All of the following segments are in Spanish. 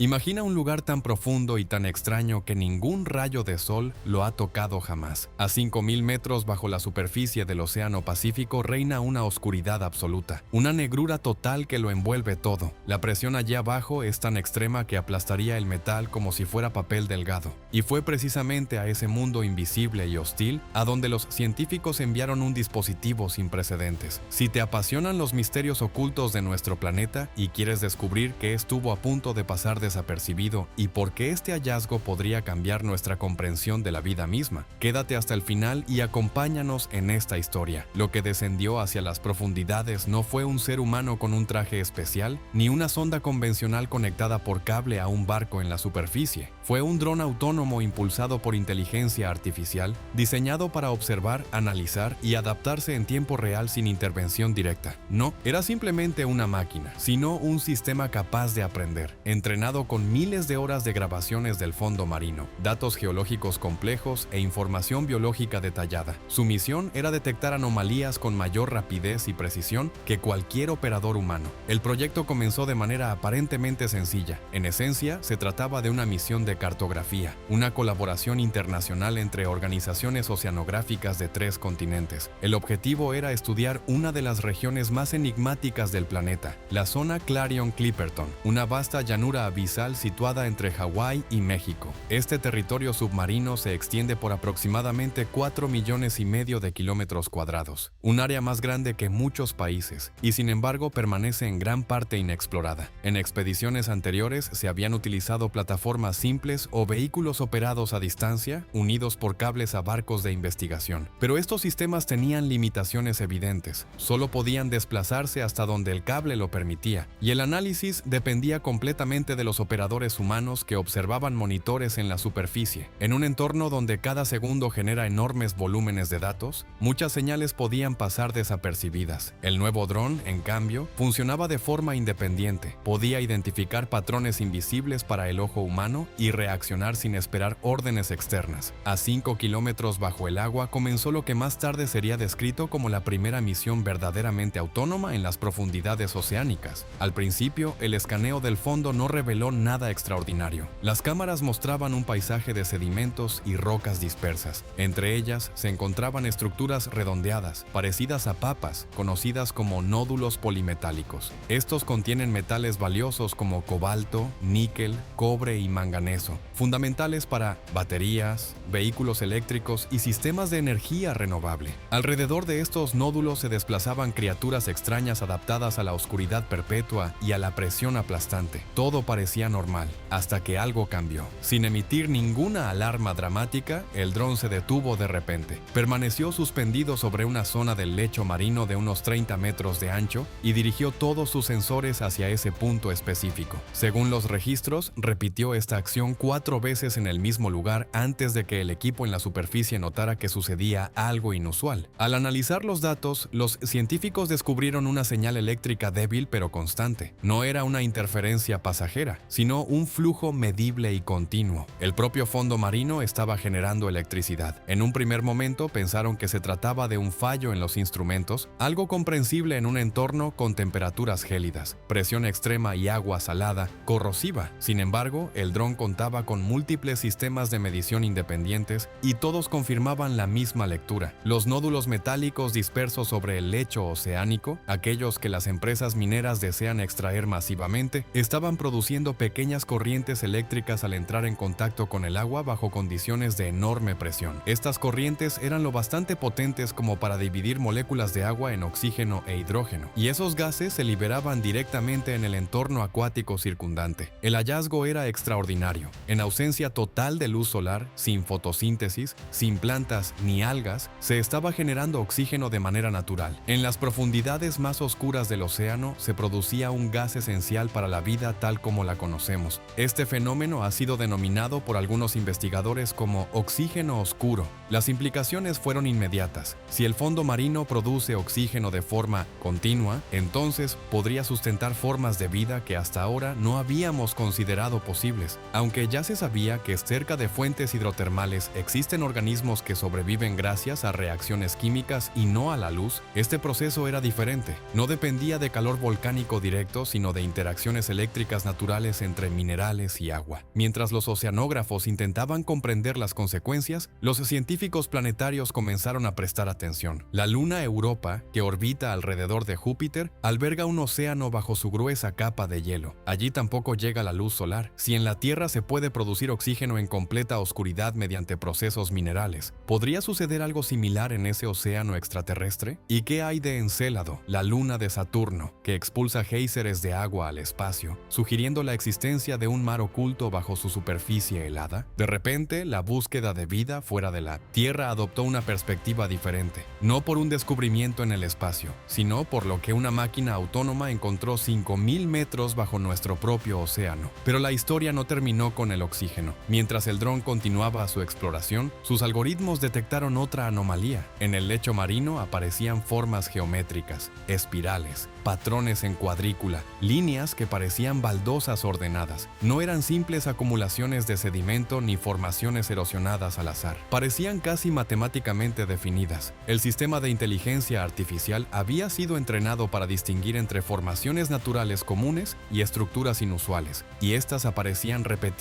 Imagina un lugar tan profundo y tan extraño que ningún rayo de sol lo ha tocado jamás. A 5.000 metros bajo la superficie del Océano Pacífico reina una oscuridad absoluta, una negrura total que lo envuelve todo. La presión allá abajo es tan extrema que aplastaría el metal como si fuera papel delgado. Y fue precisamente a ese mundo invisible y hostil a donde los científicos enviaron un dispositivo sin precedentes. Si te apasionan los misterios ocultos de nuestro planeta y quieres descubrir qué estuvo a punto de pasar desapercibido y por qué este hallazgo podría cambiar nuestra comprensión de la vida misma, quédate hasta el final y acompáñanos en esta historia. Lo que descendió hacia las profundidades no fue un ser humano con un traje especial, ni una sonda convencional conectada por cable a un barco en la superficie. Fue un dron autónomo impulsado por inteligencia artificial, diseñado para observar, analizar y adaptarse en tiempo real sin intervención directa. No era simplemente una máquina, sino un sistema capaz de aprender, entrenado con miles de horas de grabaciones del fondo marino, datos geológicos complejos e información biológica detallada. Su misión era detectar anomalías con mayor rapidez y precisión que cualquier operador humano. El proyecto comenzó de manera aparentemente sencilla. En esencia, se trataba de una misión de cartografía, una colaboración internacional entre organizaciones oceanográficas de 3 continentes. El objetivo era estudiar una de las regiones más enigmáticas del planeta, la zona Clarion-Clipperton, una vasta llanura abisal situada entre Hawái y México. Este territorio submarino se extiende por aproximadamente 4,5 millones de kilómetros cuadrados, un área más grande que muchos países, y sin embargo permanece en gran parte inexplorada. En expediciones anteriores se habían utilizado plataformas simples o vehículos operados a distancia, unidos por cables a barcos de investigación. Pero estos sistemas tenían limitaciones evidentes. Solo podían desplazarse hasta donde el cable lo permitía, y el análisis dependía completamente de los operadores humanos que observaban monitores en la superficie. En un entorno donde cada segundo genera enormes volúmenes de datos, muchas señales podían pasar desapercibidas. El nuevo dron, en cambio, funcionaba de forma independiente. Podía identificar patrones invisibles para el ojo humano y reaccionar sin esperar órdenes externas. A 5 kilómetros bajo el agua comenzó lo que más tarde sería descrito como la primera misión verdaderamente autónoma en las profundidades oceánicas. Al principio, el escaneo del fondo no reveló nada extraordinario. Las cámaras mostraban un paisaje de sedimentos y rocas dispersas. Entre ellas se encontraban estructuras redondeadas, parecidas a papas, conocidas como nódulos polimetálicos. Estos contienen metales valiosos como cobalto, níquel, cobre y manganeso, fundamentales para baterías, vehículos eléctricos y sistemas de energía renovable. Alrededor de estos nódulos se desplazaban criaturas extrañas adaptadas a la oscuridad perpetua y a la presión aplastante. Todo parecía normal, hasta que algo cambió. Sin emitir ninguna alarma dramática, el dron se detuvo de repente. Permaneció suspendido sobre una zona del lecho marino de unos 30 metros de ancho y dirigió todos sus sensores hacia ese punto específico. Según los registros, repitió esta acción 4 veces en el mismo lugar antes de que el equipo en la superficie notara que sucedía algo inusual. Al analizar los datos, los científicos descubrieron una señal eléctrica débil pero constante. No era una interferencia pasajera, sino un flujo medible y continuo. El propio fondo marino estaba generando electricidad. En un primer momento pensaron que se trataba de un fallo en los instrumentos, algo comprensible en un entorno con temperaturas gélidas, presión extrema y agua salada, corrosiva. Sin embargo, el dron contaba con múltiples sistemas de medición independientes y todos confirmaban la misma lectura. Los nódulos metálicos dispersos sobre el lecho oceánico, aquellos que las empresas mineras desean extraer masivamente, estaban produciendo pequeñas corrientes eléctricas al entrar en contacto con el agua bajo condiciones de enorme presión. Estas corrientes eran lo bastante potentes como para dividir moléculas de agua en oxígeno e hidrógeno, y esos gases se liberaban directamente en el entorno acuático circundante. El hallazgo era extraordinario. En ausencia total de luz solar, sin fotosíntesis, sin plantas ni algas, se estaba generando oxígeno de manera natural. En las profundidades más oscuras del océano se producía un gas esencial para la vida tal como la conocemos. Este fenómeno ha sido denominado por algunos investigadores como oxígeno oscuro. Las implicaciones fueron inmediatas. Si el fondo marino produce oxígeno de forma continua, entonces podría sustentar formas de vida que hasta ahora no habíamos considerado posibles. Aunque Aunque ya se sabía que cerca de fuentes hidrotermales existen organismos que sobreviven gracias a reacciones químicas y no a la luz, este proceso era diferente. No dependía de calor volcánico directo, sino de interacciones eléctricas naturales entre minerales y agua. Mientras los oceanógrafos intentaban comprender las consecuencias, los científicos planetarios comenzaron a prestar atención. La luna Europa, que orbita alrededor de Júpiter, alberga un océano bajo su gruesa capa de hielo. Allí tampoco llega la luz solar. Si en la Tierra se puede producir oxígeno en completa oscuridad mediante procesos minerales, ¿podría suceder algo similar en ese océano extraterrestre? ¿Y qué hay de Encélado, la luna de Saturno, que expulsa géiseres de agua al espacio, sugiriendo la existencia de un mar oculto bajo su superficie helada? De repente, la búsqueda de vida fuera de la Tierra adoptó una perspectiva diferente, no por un descubrimiento en el espacio, sino por lo que una máquina autónoma encontró 5.000 metros bajo nuestro propio océano. Pero la historia no terminó con el oxígeno. Mientras el dron continuaba su exploración, sus algoritmos detectaron otra anomalía. En el lecho marino aparecían formas geométricas, espirales, patrones en cuadrícula, líneas que parecían baldosas ordenadas. No eran simples acumulaciones de sedimento ni formaciones erosionadas al azar. Parecían casi matemáticamente definidas. El sistema de inteligencia artificial había sido entrenado para distinguir entre formaciones naturales comunes y estructuras inusuales, y estas aparecían repetidamente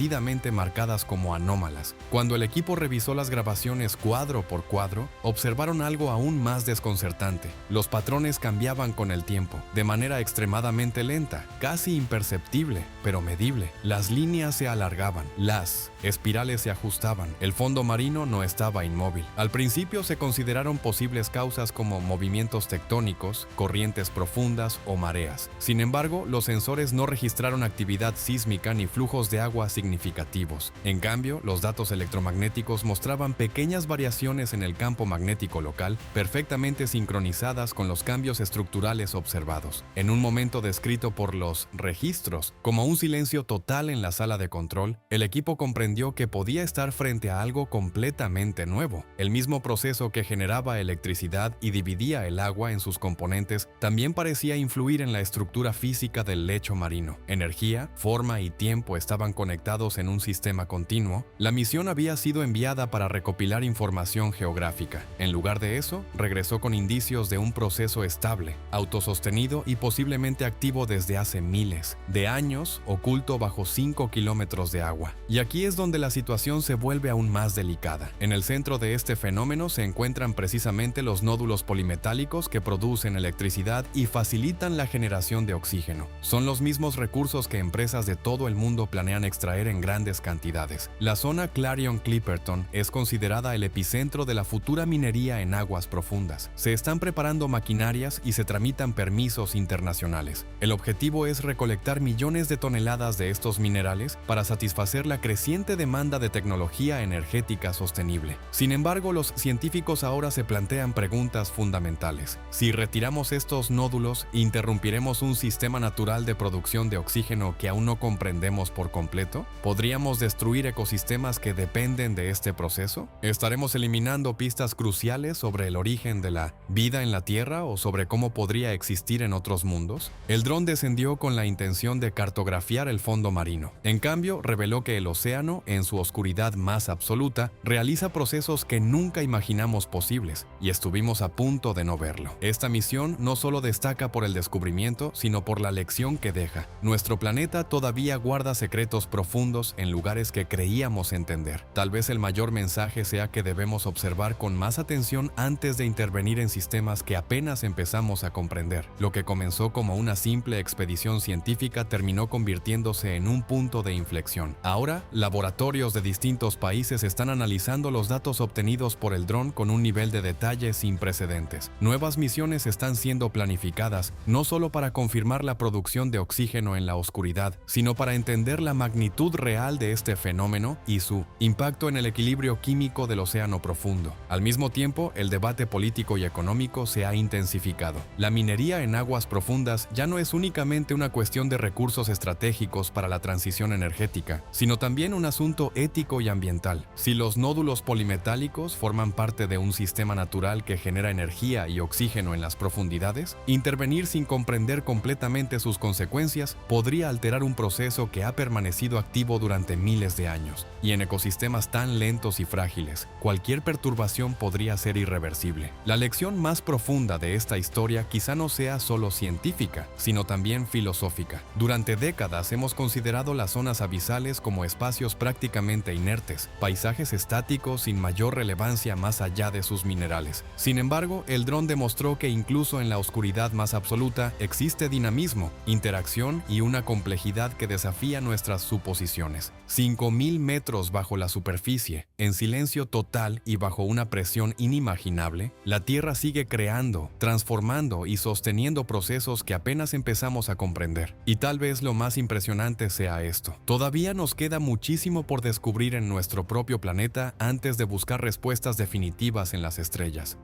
marcadas como anómalas. Cuando el equipo revisó las grabaciones cuadro por cuadro, observaron algo aún más desconcertante. Los patrones cambiaban con el tiempo, de manera extremadamente lenta, casi imperceptible, pero medible. Las líneas se alargaban, las espirales se ajustaban, el fondo marino no estaba inmóvil. Al principio se consideraron posibles causas como movimientos tectónicos, corrientes profundas o mareas. Sin embargo, los sensores no registraron actividad sísmica ni flujos de agua significativos. En cambio, los datos electromagnéticos mostraban pequeñas variaciones en el campo magnético local, perfectamente sincronizadas con los cambios estructurales observados. En un momento descrito por los registros como un silencio total en la sala de control, el equipo comprendió que podía estar frente a algo completamente nuevo. El mismo proceso que generaba electricidad y dividía el agua en sus componentes también parecía influir en la estructura física del lecho marino. Energía, forma y tiempo estaban conectados en un sistema continuo. La misión había sido enviada para recopilar información geográfica. En lugar de eso, regresó con indicios de un proceso estable, autosostenido y posiblemente activo desde hace miles de años, oculto bajo 5 kilómetros de agua. Y aquí es donde la situación se vuelve aún más delicada. En el centro de este fenómeno se encuentran precisamente los nódulos polimetálicos que producen electricidad y facilitan la generación de oxígeno. Son los mismos recursos que empresas de todo el mundo planean extraer en grandes cantidades. La zona Clarion-Clipperton es considerada el epicentro de la futura minería en aguas profundas. Se están preparando maquinarias y se tramitan permisos internacionales. El objetivo es recolectar millones de toneladas de estos minerales para satisfacer la creciente demanda de tecnología energética sostenible. Sin embargo, los científicos ahora se plantean preguntas fundamentales. Si retiramos estos nódulos, ¿interrumpiremos un sistema natural de producción de oxígeno que aún no comprendemos por completo? ¿Podríamos destruir ecosistemas que dependen de este proceso? ¿Estaremos eliminando pistas cruciales sobre el origen de la vida en la Tierra o sobre cómo podría existir en otros mundos? El dron descendió con la intención de cartografiar el fondo marino. En cambio, reveló que el océano, en su oscuridad más absoluta, realiza procesos que nunca imaginamos posibles, y estuvimos a punto de no verlo. Esta misión no solo destaca por el descubrimiento, sino por la lección que deja. Nuestro planeta todavía guarda secretos profundos en lugares que creíamos entender. Tal vez el mayor mensaje sea que debemos observar con más atención antes de intervenir en sistemas que apenas empezamos a comprender. Lo que comenzó como una simple expedición científica terminó convirtiéndose en un punto de inflexión. Ahora, laboratorios de distintos países están analizando los datos obtenidos por el dron con un nivel de detalle sin precedentes. Nuevas misiones están siendo planificadas no solo para confirmar la producción de oxígeno en la oscuridad, sino para entender la magnitud real de este fenómeno y su impacto en el equilibrio químico del océano profundo. Al mismo tiempo, el debate político y económico se ha intensificado. La minería en aguas profundas ya no es únicamente una cuestión de recursos estratégicos para la transición energética, sino también un asunto ético y ambiental. Si los nódulos polimetálicos forman parte de un sistema natural que genera energía y oxígeno en las profundidades, intervenir sin comprender completamente sus consecuencias podría alterar un proceso que ha permanecido activo activo durante miles de años, y en ecosistemas tan lentos y frágiles, cualquier perturbación podría ser irreversible. La lección más profunda de esta historia quizá no sea solo científica, sino también filosófica. Durante décadas hemos considerado las zonas abisales como espacios prácticamente inertes, paisajes estáticos sin mayor relevancia más allá de sus minerales. Sin embargo, el dron demostró que incluso en la oscuridad más absoluta existe dinamismo, interacción y una complejidad que desafía nuestras suposiciones. 5.000 metros bajo la superficie, en silencio total y bajo una presión inimaginable, la Tierra sigue creando, transformando y sosteniendo procesos que apenas empezamos a comprender. Y tal vez lo más impresionante sea esto: todavía nos queda muchísimo por descubrir en nuestro propio planeta antes de buscar respuestas definitivas en las estrellas.